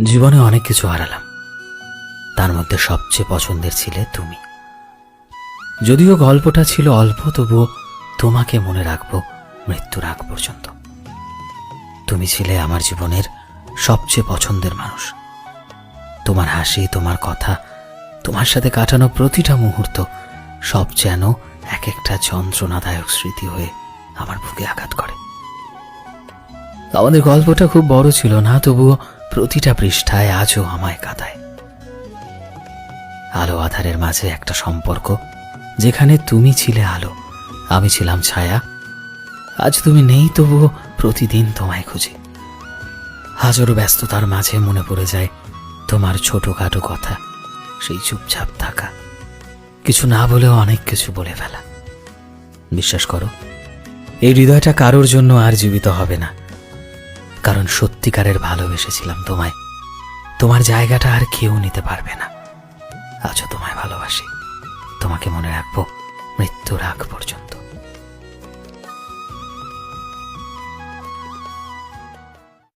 জীবনে অনেক কিছু হারালাম, তার মধ্যে সবচেয়ে পছন্দের ছিলে তুমি। যদিও গল্পটা ছিল অল্প, তবুও তোমাকে মনে রাখবো মৃত্যুর আগ পর্যন্ত। তুমি ছিলে আমার জীবনের সবচেয়ে পছন্দের মানুষ। তোমার হাসি, তোমার কথা, তোমার সাথে কাটানো প্রতিটা মুহূর্ত সব যেন এক একটা যন্ত্রণাদায়ক স্মৃতি হয়ে আমার বুকে আঘাত করে। আমাদের গল্পটা খুব বড় ছিল না, তবুও প্রতিটা পৃষ্ঠায় আজও আমায় কাঁদায়। আলো আধারের মাঝে একটা সম্পর্ক, যেখানে তুমি ছিলে আলো, আমি ছিলাম ছায়া। আজ তুমি নেই, তবুও প্রতিদিন তোমায় খুঁজি। হাজারো ব্যস্ততার মাঝে মনে পড়ে যায় তোমার ছোটখাটো কথা, সেই চুপচাপ থাকা, কিছু না বলেও অনেক কিছু বলে ফেলা। বিশ্বাস করো, এই হৃদয়টা কারোর জন্য আর জীবিত হবে না, কারণ সত্যিকারের ভালোবেসেছিলাম তোমায়। তোমার জায়গাটা আর কেউ নিতে পারবে না। আজও তোমায় ভালোবাসি, তোমাকে মনে রাখবো মৃত্যুর আগ পর্যন্ত।